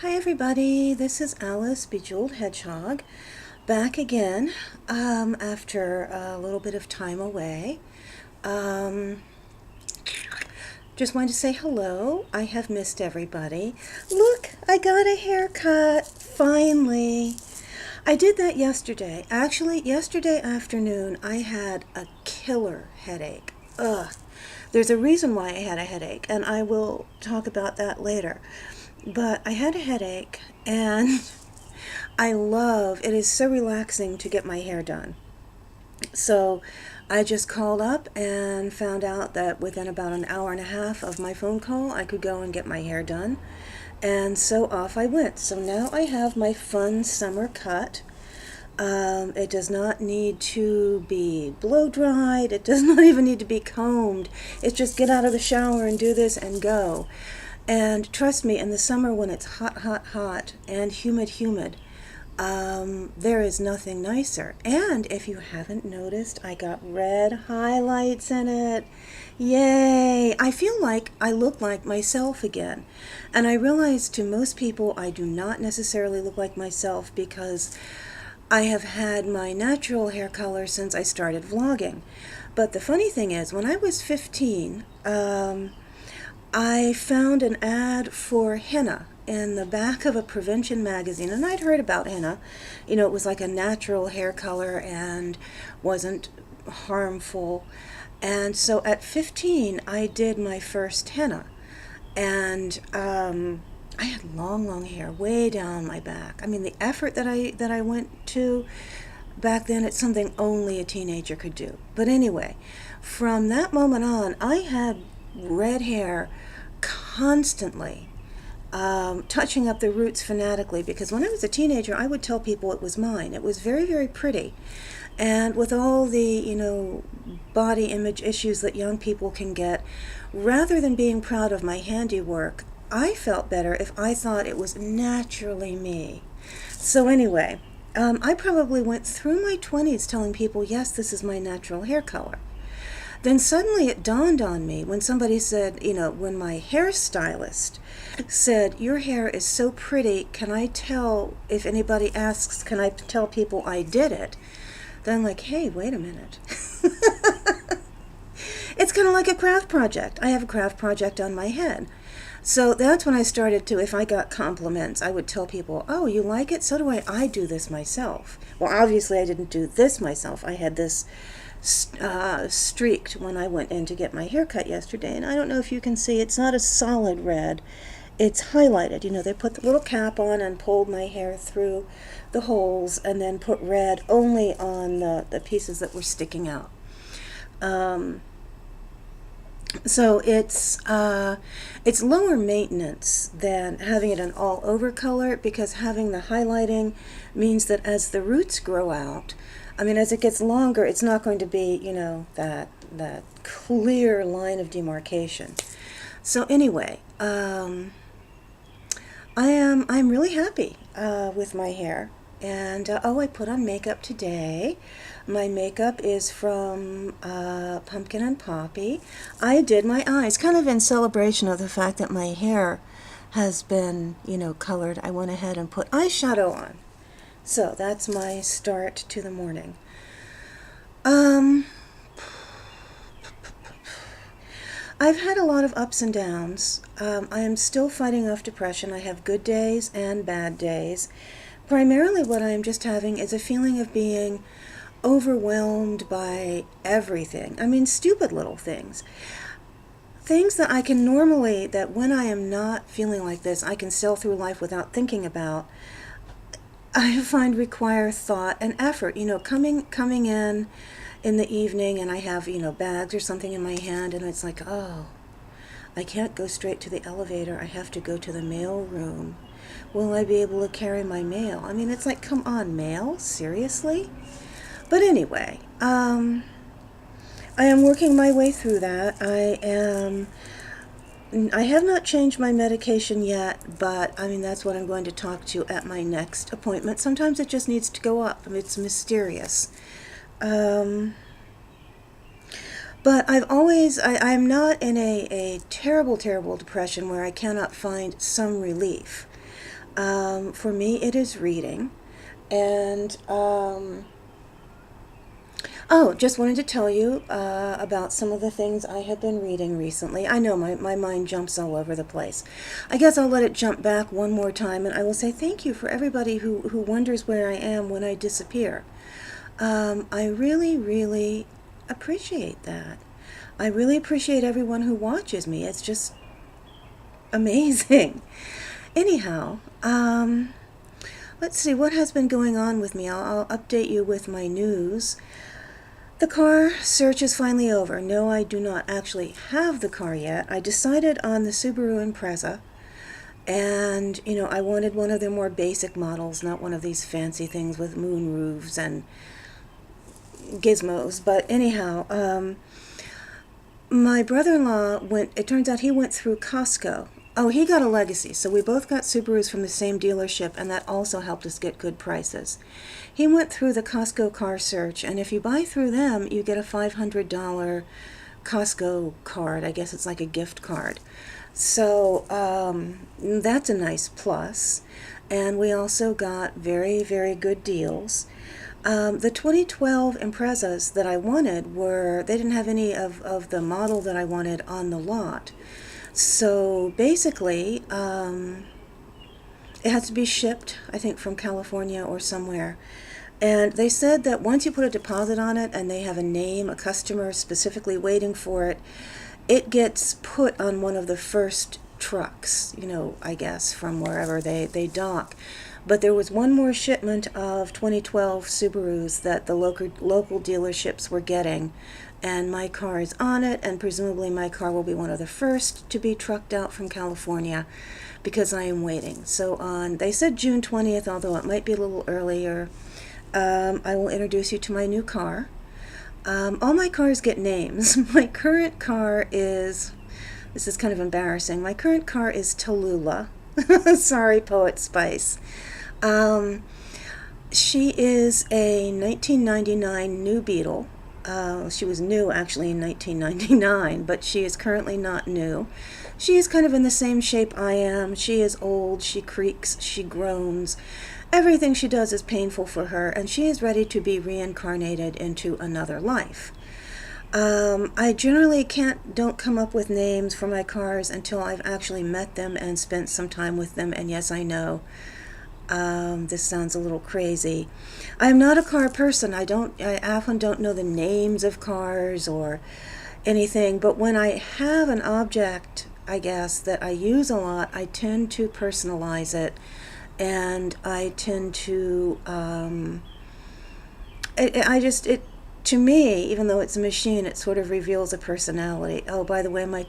Hi everybody, this is Alice Bejeweled Hedgehog back again after a little bit of time away. Um, just wanted to say hello. I have missed everybody. Look, I got a haircut finally. I did that yesterday. Actually, yesterday afternoon I had a killer headache. Ugh. There's a reason why I had a headache, and I will talk about that later. But I had a headache, and it is so relaxing to get my hair done. So I just called up and found out that within about an hour and a half of my phone call, I could go and get my hair done. And so off I went. So now I have my fun summer cut. It does not need to be blow dried. It does not even need to be combed. It's just get out of the shower and do this and go. And trust me, in the summer when it's hot, hot, hot and humid, humid, there is nothing nicer. And if you haven't noticed, I got red highlights in it. Yay! I feel like I look like myself again. And I realize to most people I do not necessarily look like myself because I have had my natural hair color since I started vlogging. But the funny thing is, when I was 15, I found an ad for henna in the back of a prevention magazine, and I'd heard about henna. It was like a natural hair color and wasn't harmful. And so at 15, I did my first henna. And I had long, long hair way down my back. I mean, the effort that I went to back then, it's something only a teenager could do. But anyway, from that moment on, I had red hair constantly, touching up the roots fanatically, because when I was a teenager, I would tell people it was mine. It was very, very pretty. And with all the, body image issues that young people can get, rather than being proud of my handiwork, I felt better if I thought it was naturally me. So anyway, I probably went through my 20s telling people, yes, this is my natural hair color. Then suddenly it dawned on me when somebody said, when my hairstylist said, your hair is so pretty, can I tell, if anybody asks, can I tell people I did it? Then I'm like, hey, wait a minute. It's kind of like a craft project. I have a craft project on my head. So that's when I started to, if I got compliments, I would tell people, oh, you like it? So do I. I do this myself. Well, obviously I didn't do this myself. I had this streaked when I went in to get my hair cut yesterday. And I don't know if you can see, it's not a solid red. It's highlighted. They put the little cap on and pulled my hair through the holes and then put red only on the pieces that were sticking out. So it's lower maintenance than having it an all over color, because having the highlighting means that as the roots grow out, I mean, as it gets longer, it's not going to be, that clear line of demarcation. So anyway, I'm really happy with my hair. And I put on makeup today. My makeup is from Pumpkin and Poppy. I did my eyes, kind of in celebration of the fact that my hair has been, colored. I went ahead and put eyeshadow on. So that's my start to the morning. I've had a lot of ups and downs. I am still fighting off depression. I have good days and bad days. Primarily what I'm just having is a feeling of being overwhelmed by everything. I mean, stupid little things. Things that I can normally, that when I am not feeling like this, I can sail through life without thinking about, I find require thought and effort. Coming in the evening and I have, bags or something in my hand, and it's like, oh, I can't go straight to the elevator. I have to go to the mail room. Will I be able to carry my mail? I mean, it's like, come on, mail? Seriously? But anyway, I am working my way through that. I have not changed my medication yet, but I mean, that's what I'm going to talk to at my next appointment. Sometimes it just needs to go up. I mean, it's mysterious. But I'm not in a terrible, terrible depression where I cannot find some relief. For me, it is reading. And, oh, just wanted to tell you about some of the things I have been reading recently. I know my mind jumps all over the place. I guess I'll let it jump back one more time, and I will say thank you for everybody who wonders where I am when I disappear. I really, really appreciate that. I really appreciate everyone who watches me. It's just amazing. Anyhow, let's see what has been going on with me. I'll update you with my news. The car search is finally over. No, I do not actually have the car yet. I decided on the Subaru Impreza, and I wanted one of their more basic models, not one of these fancy things with moon roofs and gizmos. But anyhow, my brother-in-law it turns out he went through Costco. Oh, he got a Legacy, so we both got Subarus from the same dealership, and that also helped us get good prices. He went through the Costco car search, and if you buy through them, you get a $500 Costco card. I guess it's like a gift card. So that's a nice plus. And we also got very, very good deals. The 2012 Imprezas that I wanted they didn't have any of the model that I wanted on the lot. So basically, it had to be shipped, I think, from California or somewhere. And they said that once you put a deposit on it and they have a name, a customer specifically waiting for it, it gets put on one of the first trucks, I guess, from wherever they dock. But there was one more shipment of 2012 Subarus that the local dealerships were getting, and my car is on it, and presumably my car will be one of the first to be trucked out from California because I am waiting. So they said June 20th, although it might be a little earlier. I will introduce you to my new car. All my cars get names. My current car this is kind of embarrassing. My current car is Tallulah. Sorry, Poet Spice. She is a 1999 New Beetle. She was new actually in 1999, but she is currently not new. She is kind of in the same shape I am. She is old, she creaks, she groans. Everything she does is painful for her, and she is ready to be reincarnated into another life. I generally don't come up with names for my cars until I've actually met them and spent some time with them, and yes, I know, this sounds a little crazy. I'm not a car person. I often don't know the names of cars or anything, but when I have an object, I guess, that I use a lot, I tend to personalize it, and I tend to, to me, even though it's a machine, it sort of reveals a personality. Oh, by the way, my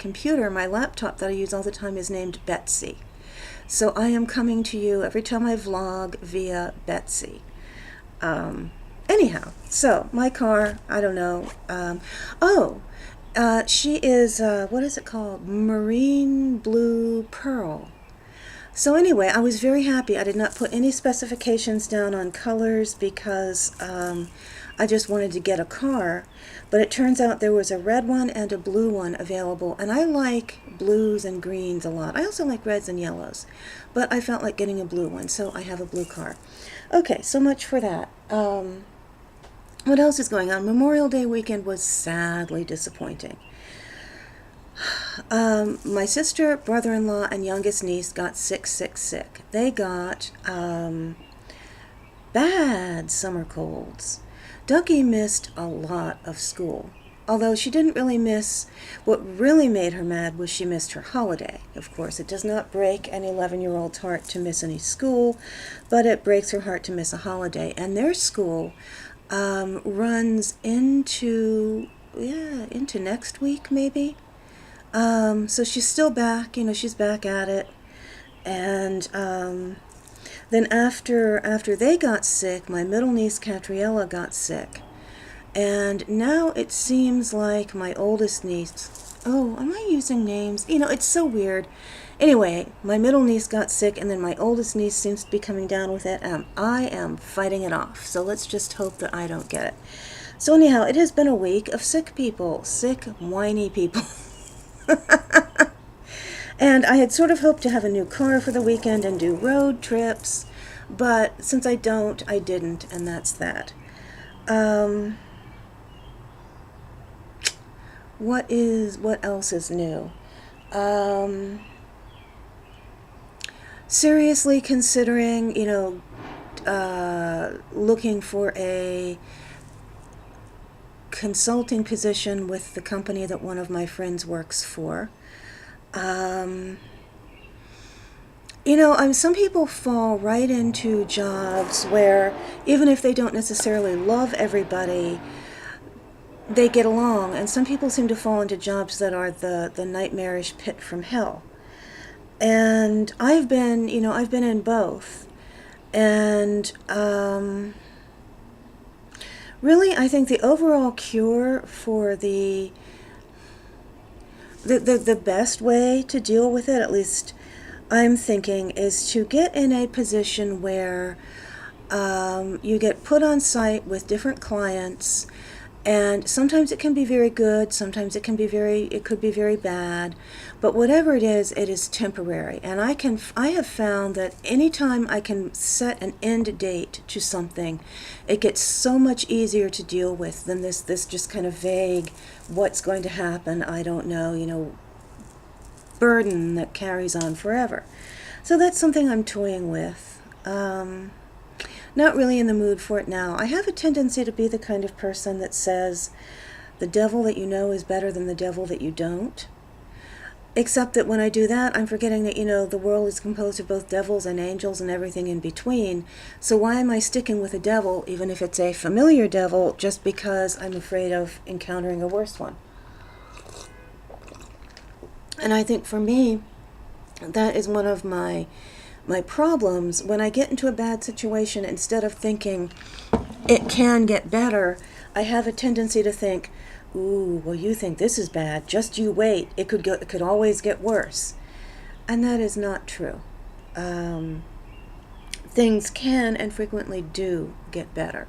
laptop that I use all the time is named Betsy. So I am coming to you every time I vlog via Betsy. Anyhow, so my car, I don't know. She is, what is it called? Marine Blue Pearl. So anyway, I was very happy. I did not put any specifications down on colors because I just wanted to get a car. But it turns out there was a red one and a blue one available. And I like blues and greens a lot. I also like reds and yellows. But I felt like getting a blue one, so I have a blue car. Okay, so much for that. What else is going on? Memorial Day weekend was sadly disappointing. My sister, brother-in-law, and youngest niece got sick. They got bad summer colds. Ducky missed a lot of school, although she didn't really miss. What really made her mad was she missed her holiday. Of course, it does not break an 11-year-old's heart to miss any school, but it breaks her heart to miss a holiday. And their school runs into next week, maybe. So she's still back, she's back at it. And then after they got sick, my middle niece Catriella got sick. And now it seems like my oldest niece, am I using names? It's so weird. Anyway, my middle niece got sick, and then my oldest niece seems to be coming down with it, and I am fighting it off. So let's just hope that I don't get it. So anyhow, it has been a week of sick people, sick, whiny people. And I had sort of hoped to have a new car for the weekend and do road trips, but since I don't, I didn't, and that's that. Um, what else is new? Um, Seriously considering, looking for a consulting position with the company that one of my friends works for. Um, some people fall right into jobs where even if they don't necessarily love everybody, they get along. And some people seem to fall into jobs that are the nightmarish pit from hell. And I've been in both. And really, I think the overall cure for the best way to deal with it, at least I'm thinking, is to get in a position where you get put on site with different clients, and sometimes it can be very good, sometimes it could be very bad, but whatever it is temporary. And I have found that anytime I can set an end date to something, it gets so much easier to deal with than this just kind of vague, what's going to happen, I don't know, burden that carries on forever. So that's something I'm toying with. Not really in the mood for it now. I have a tendency to be the kind of person that says the devil that you know is better than the devil that you don't. Except that when I do that, I'm forgetting that, the world is composed of both devils and angels and everything in between. So why am I sticking with a devil, even if it's a familiar devil, just because I'm afraid of encountering a worse one? And I think for me, that is one of my problems. When I get into a bad situation, instead of thinking it can get better, I have a tendency to think, ooh, well, you think this is bad, just you wait, it could always get worse. And that is not true. Things can and frequently do get better.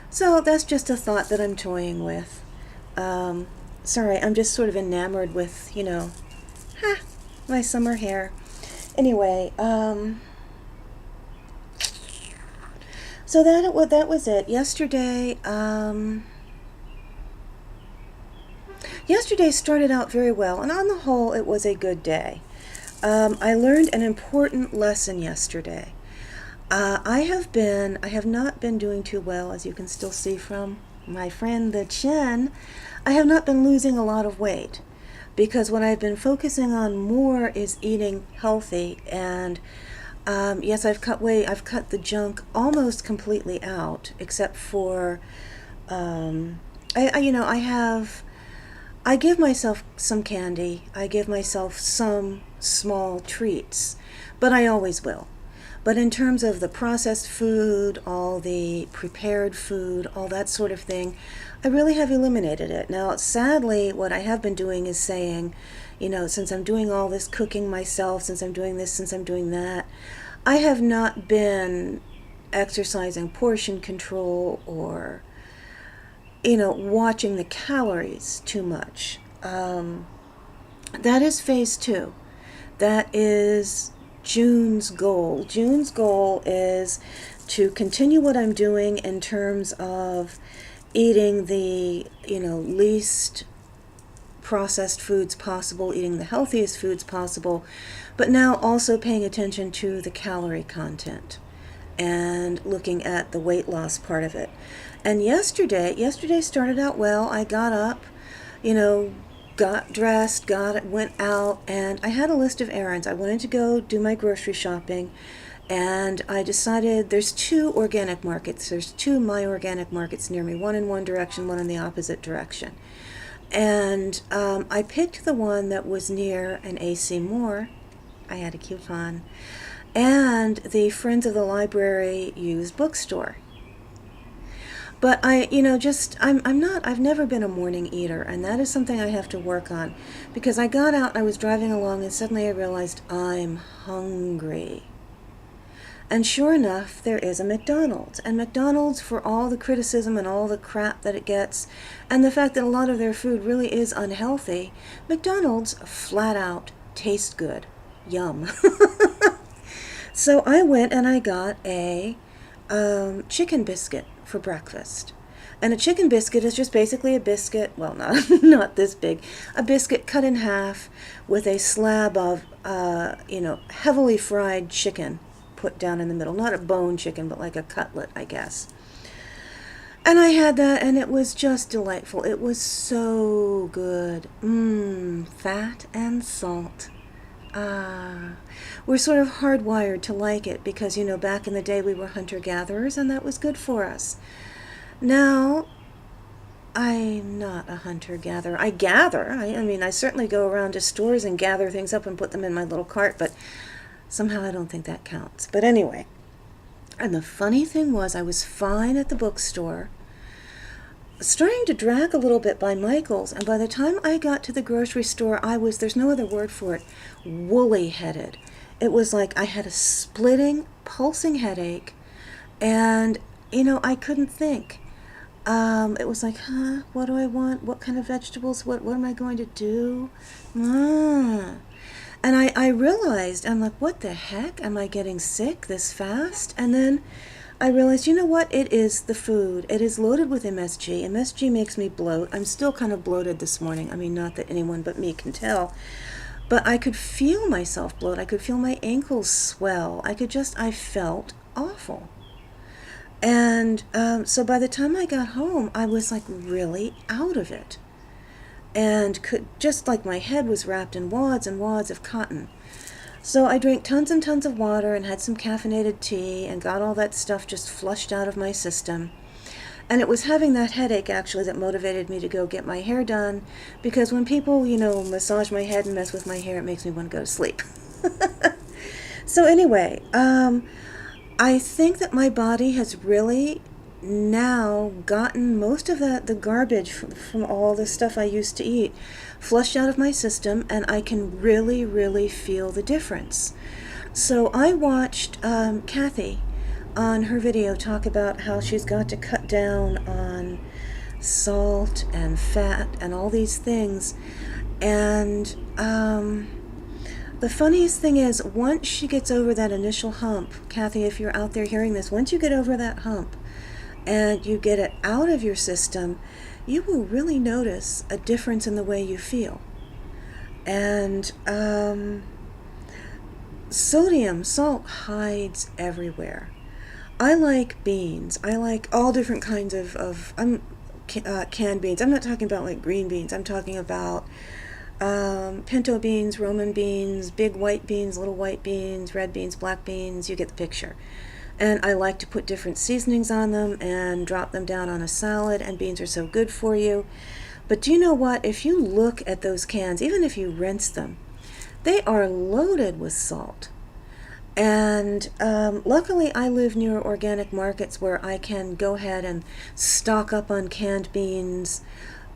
So that's just a thought that I'm toying with. Sorry, I'm just sort of enamored with, my summer hair. Anyway, so that was it. Yesterday started out very well, and on the whole, it was a good day. I learned an important lesson yesterday. I have not been doing too well, as you can still see from my friend the chin. I have not been losing a lot of weight, because what I've been focusing on more is eating healthy. And yes, I've cut weight. I've cut the junk almost completely out, except for I give myself some candy. I give myself some small treats, but I always will. But in terms of the processed food, all the prepared food, all that sort of thing, I really have eliminated it. Now, sadly, what I have been doing is saying, since I'm doing all this cooking myself, since I'm doing this, since I'm doing that, I have not been exercising portion control or, watching the calories too much. That is phase 2. That is June's goal. June's goal is to continue what I'm doing in terms of eating the, least processed foods possible, eating the healthiest foods possible, but now also paying attention to the calorie content and looking at the weight loss part of it. And yesterday started out well. I got up, got dressed, went out, and I had a list of errands. I wanted to go do my grocery shopping, and I decided there's 2 organic markets. There's 2 My Organic markets near me, one in one direction, one in the opposite direction. And I picked the one that was near an AC Moore. I had a coupon. And the Friends of the Library used bookstore. But I've never been a morning eater, and that is something I have to work on, because I got out, I was driving along, and suddenly I realized I'm hungry. And sure enough, there is a McDonald's. And McDonald's, for all the criticism and all the crap that it gets, and the fact that a lot of their food really is unhealthy, McDonald's flat out taste good. Yum. So I went and I got a chicken biscuit for breakfast. And a chicken biscuit is just basically a biscuit, well, not, not this big, a biscuit cut in half with a slab of, heavily fried chicken put down in the middle. Not a bone chicken, but like a cutlet, I guess. And I had that, and it was just delightful. It was so good. Fat and salt. Ah, we're sort of hardwired to like it because, back in the day we were hunter-gatherers, and that was good for us. Now, I'm not a hunter-gatherer. I gather. I mean, I certainly go around to stores and gather things up and put them in my little cart, but somehow I don't think that counts. But anyway, and the funny thing was I was fine at the bookstore, starting to drag a little bit by Michael's, and by the time I got to the grocery store, there's no other word for it, woolly-headed. It was like I had a splitting, pulsing headache, and, I couldn't think. It was like, what do I want? What kind of vegetables? What am I going to do? And I realized, I'm like, what the heck? Am I getting sick this fast? And then I realized, you know what? It is the food. It is loaded with MSG. MSG makes me bloat. I'm still kind of bloated this morning. I mean, not that anyone but me can tell. But I could feel myself bloat. I could feel my ankles swell. I felt awful. And so by the time I got home, I was like really out of it. And just like my head was wrapped in wads and wads of cotton. So I drank tons and tons of water and had some caffeinated tea and got all that stuff just flushed out of my system. And it was having that headache, actually, that motivated me to go get my hair done, because when people, massage my head and mess with my hair, it makes me want to go to sleep. So anyway, I think that my body has really now gotten most of the garbage from all the stuff I used to eat flushed out of my system, and I can really, really feel the difference. So I watched Kathy on her video talk about how she's got to cut down on salt and fat and all these things. And the funniest thing is, once she gets over that initial hump, Kathy, if you're out there hearing this, once you get over that hump and you get it out of your system, you will really notice a difference in the way you feel. And salt hides everywhere. I like beans. I like all different kinds of canned beans. I'm not talking about like green beans. I'm talking about pinto beans, Roman beans, big white beans, little white beans, red beans, black beans. You get the picture. And I like to put different seasonings on them and drop them down on a salad, and beans are so good for you. But do you know what? If you look at those cans, even if you rinse them, they are loaded with salt. And luckily I live near organic markets where I can go ahead and stock up on canned beans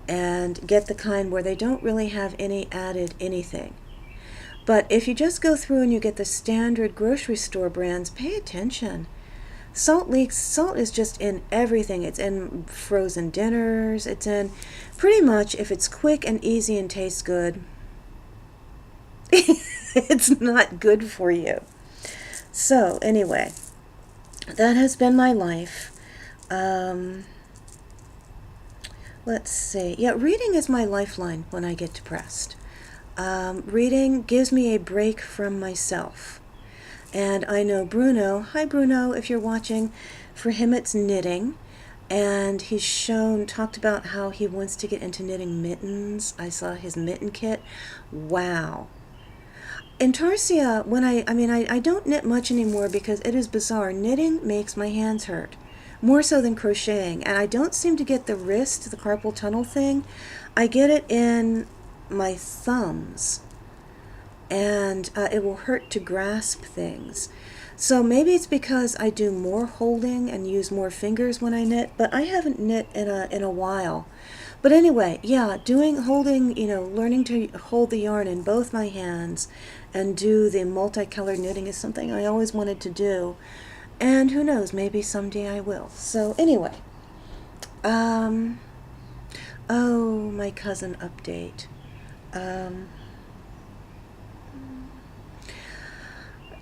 and get the kind where they don't really have any added anything. But if you just go through and you get the standard grocery store brands, pay attention. Salt is just in everything. It's in frozen dinners. It's in pretty much, if it's quick and easy and tastes good, it's not good for you. So anyway, that has been my life. Let's see. Yeah, reading is my lifeline when I get depressed. Reading gives me a break from myself. And I know Bruno, hi Bruno, if you're watching, for him it's knitting. And he's talked about how he wants to get into knitting mittens. I saw his mitten kit. Wow. In Tarsia, I don't knit much anymore because it is bizarre. Knitting makes my hands hurt, more so than crocheting. And I don't seem to get the wrist, the carpal tunnel thing. I get it in my thumbs, and it will hurt to grasp things. So maybe it's because I do more holding and use more fingers when I knit, but I haven't knit in a while. But anyway, yeah, learning to hold the yarn in both my hands and do the multicolored knitting is something I always wanted to do. And who knows, maybe someday I will. So anyway, oh, my cousin update.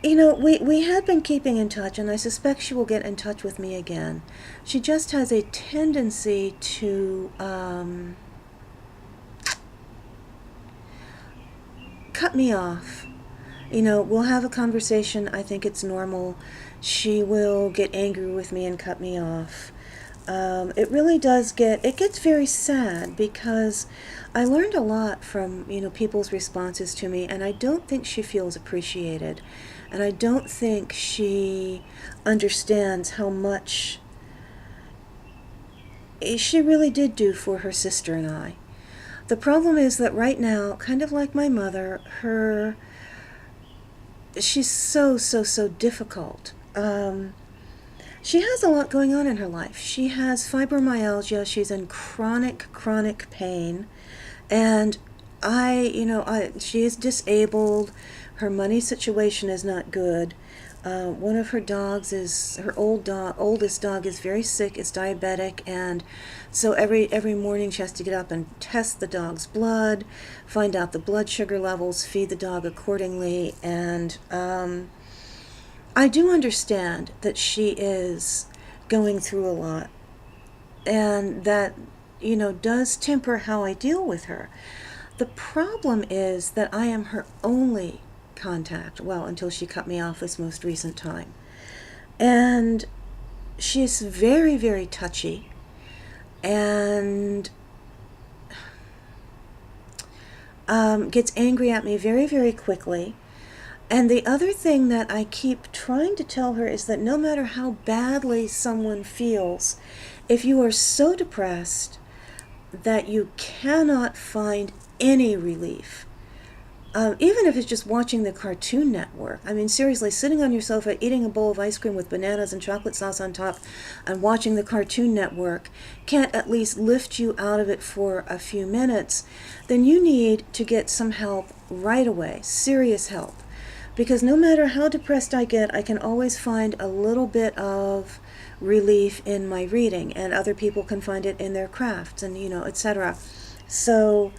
we had been keeping in touch, and I suspect she will get in touch with me again. She just has a tendency to cut me off. We'll have a conversation. I think it's normal. She will get angry with me and cut me off. It really it gets very sad because I learned a lot from, people's responses to me, and I don't think she feels appreciated. And I don't think she understands how much she really did do for her sister and I. The problem is that right now, kind of like my mother, she's so difficult. She has a lot going on in her life. She has fibromyalgia. She's in chronic pain. And she is disabled. Her money situation is not good. One of her dogs her oldest dog is very sick, is diabetic, and so every morning she has to get up and test the dog's blood, find out the blood sugar levels, feed the dog accordingly, and I do understand that she is going through a lot, and that, does temper how I deal with her. The problem is that I am her only contact, well, until she cut me off this most recent time. And she's very touchy, and gets angry at me very quickly. And the other thing that I keep trying to tell her is that no matter how badly someone feels, if you are so depressed that you cannot find any relief, even if it's just watching the Cartoon Network. I mean, seriously, sitting on your sofa, eating a bowl of ice cream with bananas and chocolate sauce on top, and watching the Cartoon Network can't at least lift you out of it for a few minutes, then you need to get some help right away, serious help. Because no matter how depressed I get, I can always find a little bit of relief in my reading, and other people can find it in their crafts, and, etc. So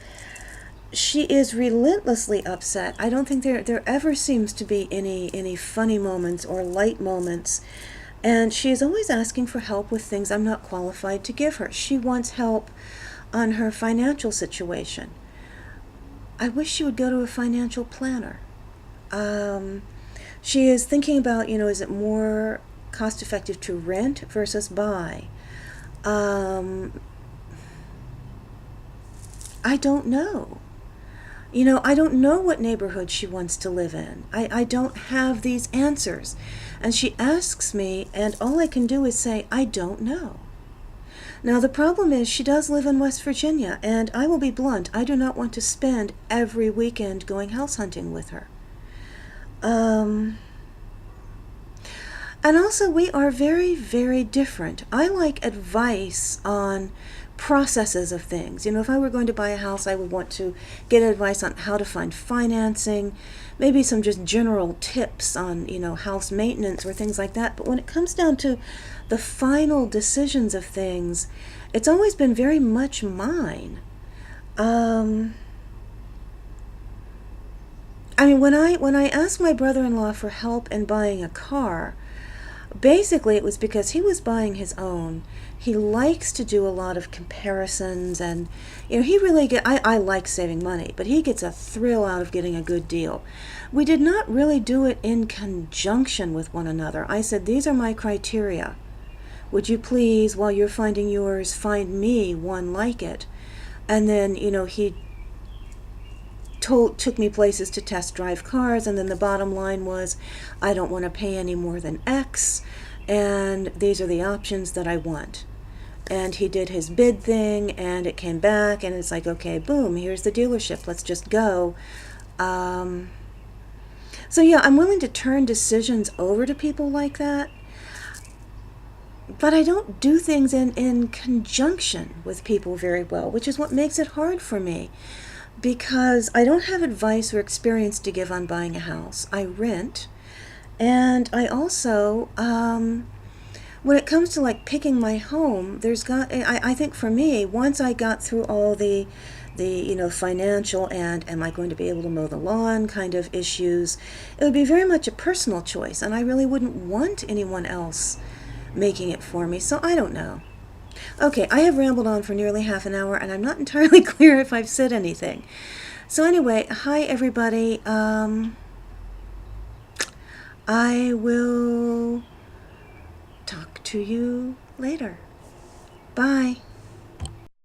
she is relentlessly upset. I don't think there ever seems to be any funny moments or light moments. And she is always asking for help with things I'm not qualified to give her. She wants help on her financial situation. I wish she would go to a financial planner. She is thinking about, is it more cost effective to rent versus buy? I don't know. I don't know what neighborhood she wants to live in. I don't have these answers. And she asks me, and all I can do is say, I don't know. Now, the problem is she does live in West Virginia, and I will be blunt, I do not want to spend every weekend going house hunting with her. And also, we are very different. I like advice on processes of things. If I were going to buy a house, I would want to get advice on how to find financing, maybe some just general tips on, house maintenance or things like that. But when it comes down to the final decisions of things, it's always been very much mine. When I asked my brother-in-law for help in buying a car, basically it was because he was buying his own. He likes to do a lot of comparisons, and he really I like saving money, but he gets a thrill out of getting a good deal. We did not really do it in conjunction with one another. I said, these are my criteria. Would you please, while you're finding yours, find me one like it? And then, he took me places to test drive cars, and then the bottom line was, I don't want to pay any more than X, and these are the options that I want. And he did his bid thing, and it came back, and it's like, okay, boom, here's the dealership, let's just go. So yeah, I'm willing to turn decisions over to people like that, but I don't do things in conjunction with people very well, which is what makes it hard for me. Because I don't have advice or experience to give on buying a house. I rent, and I also, when it comes to like picking my home, I think for me, once I got through all the the financial and am I going to be able to mow the lawn kind of issues. It would be very much a personal choice, and I really wouldn't want anyone else making it for me, so I don't know. Okay, I have rambled on for nearly half an hour, and I'm not entirely clear if I've said anything. So anyway, hi everybody. I will talk to you later. Bye.